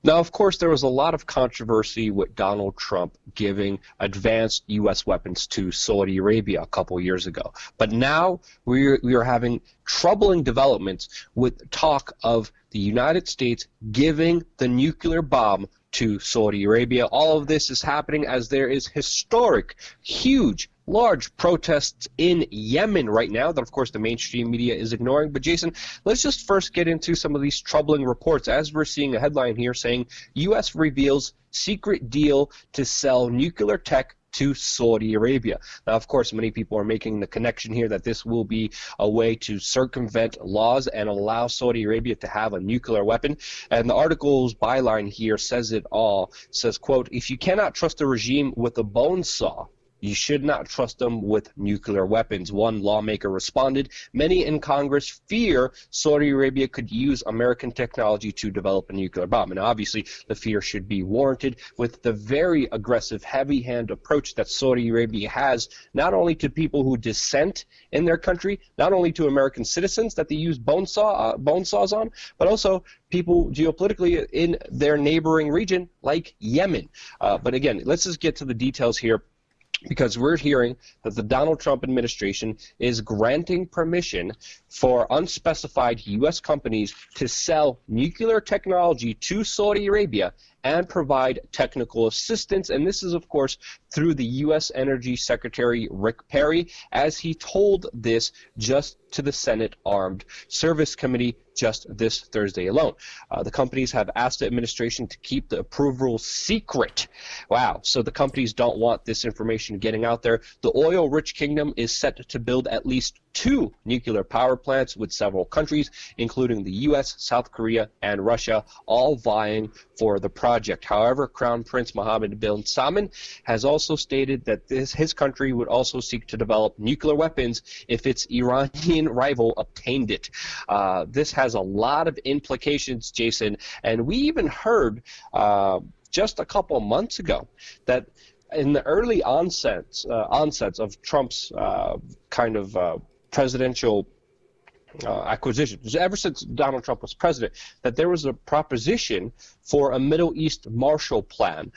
Now, of course, there was a lot of controversy with Donald Trump giving advanced U.S. weapons to Saudi Arabia a couple years ago. But now we are having troubling developments with talk of the United States giving the nuclear bomb to Saudi Arabia. All of this is happening as there is historic, huge, large protests in Yemen right now that, of course, the mainstream media is ignoring. But, Jason, let's just first get into some of these troubling reports. As we're seeing a headline here saying U.S. reveals secret deal to sell nuclear tech to Saudi Arabia. Now, of course, many people are making the connection here that this will be a way to circumvent laws and allow Saudi Arabia to have a nuclear weapon. And the article's byline here says it all. It says, quote, "If you cannot trust a regime with a bone saw, you should not trust them with nuclear weapons," one lawmaker responded. Many in Congress fear Saudi Arabia could use American technology to develop a nuclear bomb. And obviously, the fear should be warranted with the very aggressive, heavy-hand approach that Saudi Arabia has, not only to people who dissent in their country, not only to American citizens that they use bone saws on, but also people geopolitically in their neighboring region like Yemen. But again, let's just get to the details here, because we're hearing that the Donald Trump administration is granting permission for unspecified U.S. companies to sell nuclear technology to Saudi Arabia and provide technical assistance. And this is, of course, through the U.S. Energy Secretary Rick Perry, as he told this just to the Senate Armed Service Committee just this Thursday alone. The companies have asked the administration to keep the approval secret. Wow. So the companies don't want this information getting out there. The oil-rich kingdom is set to build at least 2 nuclear power plants with several countries, including the U.S., South Korea, and Russia, all vying for the project. However, Crown Prince Mohammed bin Salman has also stated that his country would also seek to develop nuclear weapons if its Iranian rival obtained it. This has a lot of implications, Jason, and we even heard just a couple months ago that in the early onsets of Trump's presidential acquisition, ever since Donald Trump was president, that there was a proposition for a Middle East Marshall Plan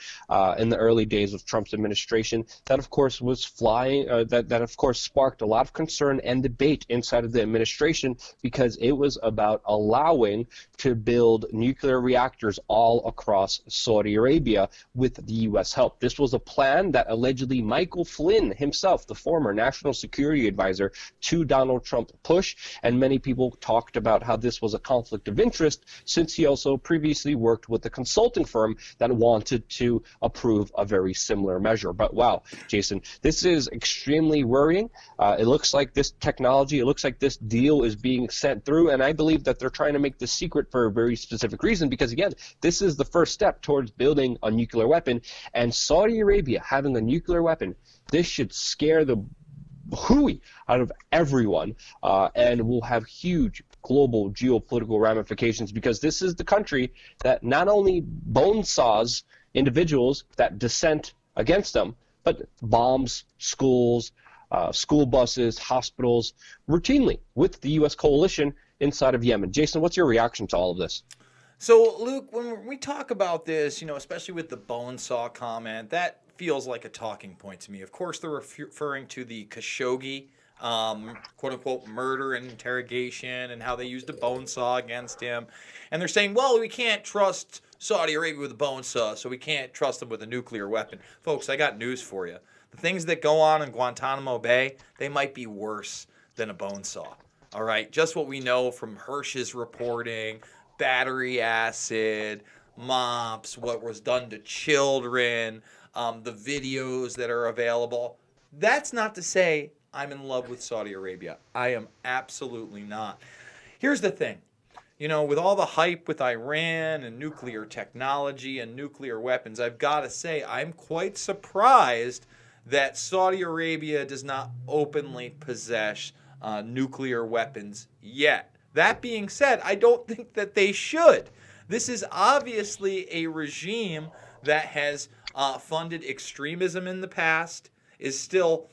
in the early days of Trump's administration that, of course, was that of course sparked a lot of concern and debate inside of the administration, because it was about allowing to build nuclear reactors all across Saudi Arabia with the U.S. help. This was a plan that allegedly Michael Flynn himself, the former national security advisor to Donald Trump, pushed, and many people talked about how this was a conflict of interest, since he also previously worked with a consulting firm that wanted to approve a very similar measure. But wow, Jason, this is extremely worrying. It looks like this technology, it looks like this deal is being sent through, and I believe that they're trying to make this secret for a very specific reason, because again, this is the first step towards building a nuclear weapon, and Saudi Arabia having a nuclear weapon, this should scare the hooey out of everyone, and will have huge global geopolitical ramifications, because this is the country that not only bone saws individuals that dissent against them, but bombs schools, school buses, hospitals routinely with the U.S. coalition inside of Yemen. Jason, what's your reaction to all of this? So, Luke, when we talk about this, especially with the bone saw comment, that feels like a talking point to me. Of course, they're referring to the Khashoggi, quote-unquote, murder and interrogation, and how they used a bone saw against him. And they're saying, well, we can't trust Saudi Arabia with a bone saw, so we can't trust them with a nuclear weapon. Folks, I got news for you. The things that go on in Guantanamo Bay, they might be worse than a bone saw. All right? Just what we know from Hirsch's reporting, battery acid, mops, what was done to children, the videos that are available. That's not to say I'm in love with Saudi Arabia. I am absolutely not. Here's the thing. With all the hype with Iran and nuclear technology and nuclear weapons, I've got to say I'm quite surprised that Saudi Arabia does not openly possess nuclear weapons yet. That being said, I don't think that they should. This is obviously a regime that has funded extremism in the past, is still,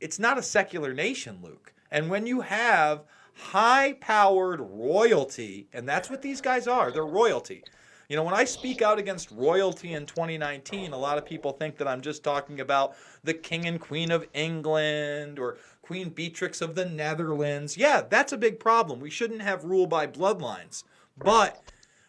it's not a secular nation, Luke. And when you have high-powered royalty, and that's what these guys are, they're royalty. You know, when I speak out against royalty in 2019, a lot of people think that I'm just talking about the King and Queen of England or Queen Beatrix of the Netherlands. Yeah, that's a big problem. We shouldn't have rule by bloodlines. But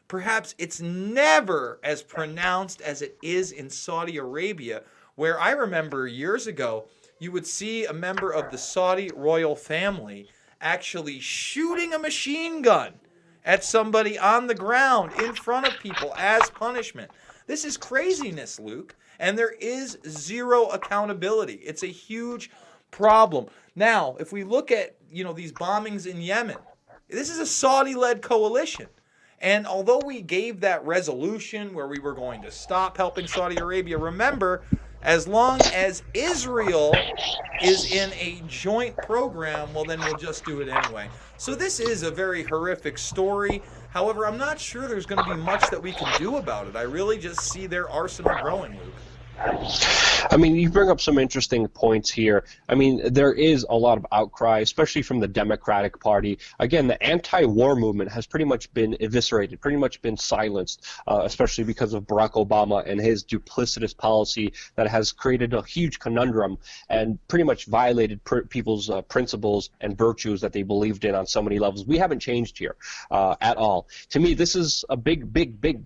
perhaps it's never as pronounced as it is in Saudi Arabia, where I remember years ago, you would see a member of the Saudi royal family actually shooting a machine gun at somebody on the ground in front of people as punishment. This is craziness, Luke, and there is zero accountability. It's a huge problem. Now, if we look at, these bombings in Yemen, this is a Saudi-led coalition. And although we gave that resolution where we were going to stop helping Saudi Arabia, remember, as long as Israel is in a joint program, well, then we'll just do it anyway. So this is a very horrific story. However, I'm not sure there's going to be much that we can do about it. I really just see their arsenal growing, Luke. I mean, you bring up some interesting points here. I mean, there is a lot of outcry, especially from the Democratic Party. Again, the anti-war movement has pretty much been eviscerated, pretty much been silenced, especially because of Barack Obama and his duplicitous policy that has created a huge conundrum and pretty much violated people's principles and virtues that they believed in on so many levels. We haven't changed here at all. To me, this is a big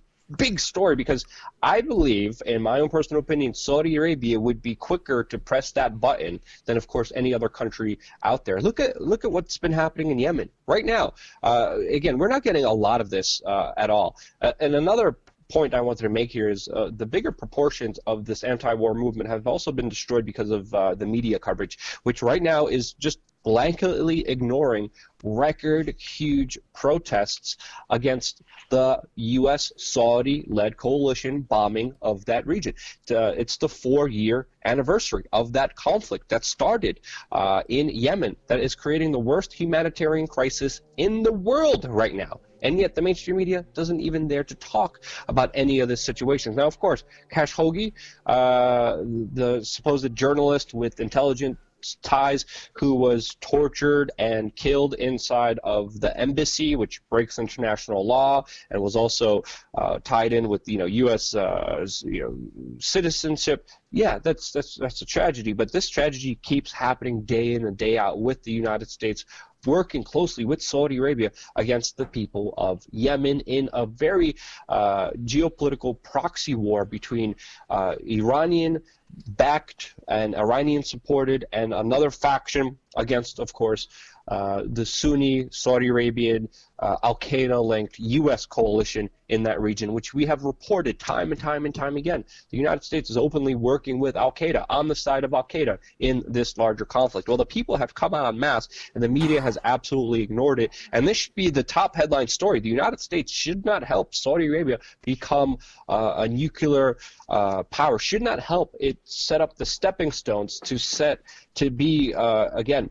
story because I believe, in my own personal opinion, Saudi Arabia would be quicker to press that button than, of course, any other country out there. Look at what's been happening in Yemen right now. Again, we're not getting a lot of this at all. And another point I wanted to make here is the bigger proportions of this anti-war movement have also been destroyed because of the media coverage, which right now is just blanketly ignoring record huge protests against the U.S. Saudi-led coalition bombing of that region. It's the 4-year anniversary of that conflict that started in Yemen that is creating the worst humanitarian crisis in the world right now. And yet the mainstream media doesn't even dare to talk about any of this situation. Now, of course, Khashoggi, the supposed journalist with intelligence ties, who was tortured and killed inside of the embassy, which breaks international law, and was also tied in with U.S. Citizenship. Yeah, that's a tragedy. But this tragedy keeps happening day in and day out with the United States working closely with Saudi Arabia against the people of Yemen in a very geopolitical proxy war between Iranian-backed and Iranian-supported and another faction against, of course, the Sunni, Saudi Arabian, Al-Qaeda-linked U.S. coalition in that region, which we have reported time and time and time again. The United States is openly working with Al-Qaeda, on the side of Al-Qaeda in this larger conflict. Well, the people have come out en masse, and the media has absolutely ignored it. And this should be the top headline story. The United States should not help Saudi Arabia become a nuclear power, should not help it set up the stepping stones to be, again,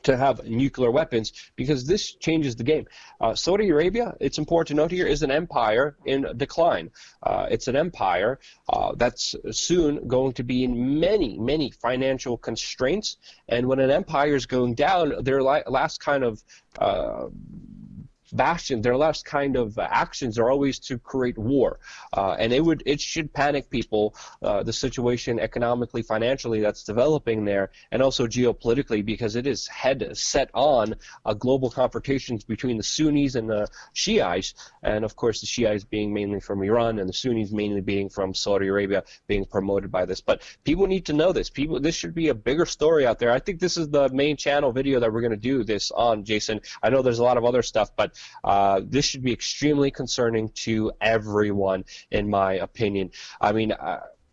to have nuclear weapons, because this changes the game. Saudi Arabia, it's important to note here, is an empire in decline. It's an empire that's soon going to be in many financial constraints, and when an empire is going down, their last kind of bastion, their last kind of actions are always to create war, and it should panic people, the situation economically, financially that's developing there, and also geopolitically, because it is set on global confrontations between the Sunnis and the Shiites, and of course the Shiites being mainly from Iran and the Sunnis mainly being from Saudi Arabia, being promoted by this. But people need to know this. This should be a bigger story out there. I think this is the main channel video that we're going to do this on, Jason. I know there's a lot of other stuff, but this should be extremely concerning to everyone, in my opinion. I mean,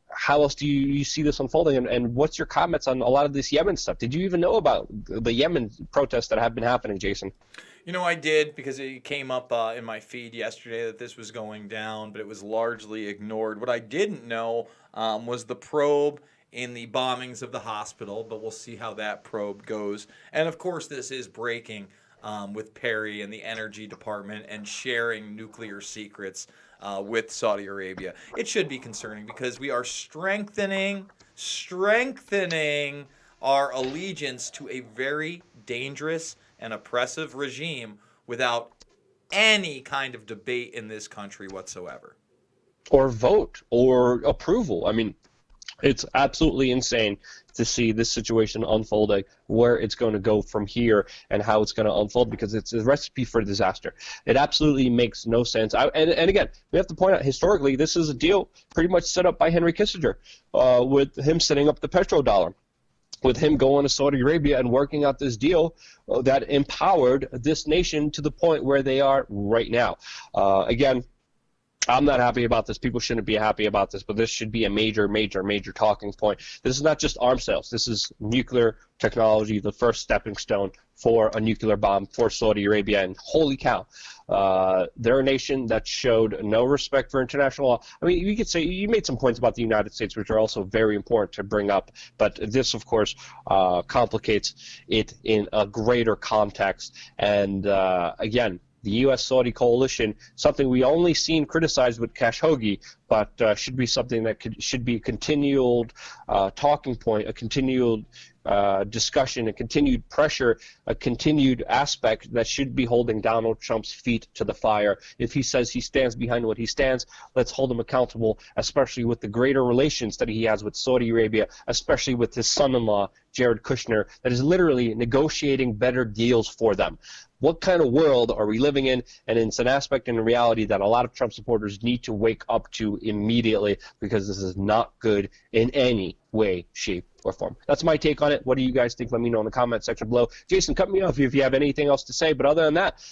how else do you see this unfolding? And what's your comments on a lot of this Yemen stuff? Did you even know about the Yemen protests that have been happening, Jason? I did, because it came up in my feed yesterday that this was going down, but it was largely ignored. What I didn't know was the probe in the bombings of the hospital, but we'll see how that probe goes. And of course, this is breaking with Perry and the Energy Department and sharing nuclear secrets with Saudi Arabia. It should be concerning, because we are strengthening our allegiance to a very dangerous and oppressive regime without any kind of debate in this country whatsoever. Or vote or approval. I mean, it's absolutely insane to see this situation unfolding, where it's going to go from here and how it's going to unfold, because it's a recipe for disaster. It absolutely makes no sense. And again, we have to point out, historically, this is a deal pretty much set up by Henry Kissinger, with him setting up the petrodollar, with him going to Saudi Arabia and working out this deal that empowered this nation to the point where they are right now. Again, I'm not happy about this. People shouldn't be happy about this, but this should be a major, major, major talking point. This is not just arms sales. This is nuclear technology, the first stepping stone for a nuclear bomb for Saudi Arabia. And holy cow, they're a nation that showed no respect for international law. I mean, you could say, you made some points about the United States, which are also very important to bring up, but this, of course, complicates it in a greater context. And again, the U.S.-Saudi coalition, something we only seen criticized with Khashoggi, but should be something that should be a continual talking point, a continual discussion, a continued pressure, a continued aspect that should be holding Donald Trump's feet to the fire. If he says he stands behind what he stands, let's hold him accountable, especially with the greater relations that he has with Saudi Arabia, especially with his son-in-law, Jared Kushner, that is literally negotiating better deals for them. What kind of world are we living in? And it's an aspect in reality that a lot of Trump supporters need to wake up to immediately, because this is not good in any way, shape, or form. That's my take on it. What do you guys think? Let me know in the comment section below. Jason, cut me off if you have anything else to say. But other than that,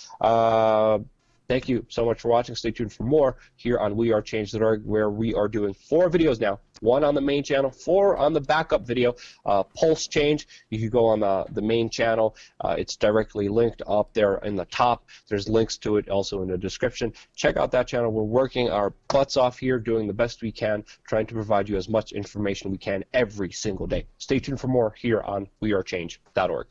thank you so much for watching. Stay tuned for more here on WeAreChange.org, where we are doing 4 videos now. 1 on the main channel, 4 on the backup video, Pulse Change. You can go on the main channel. It's directly linked up there in the top. There's links to it also in the description. Check out that channel. We're working our butts off here, doing the best we can, trying to provide you as much information we can every single day. Stay tuned for more here on WeAreChange.org.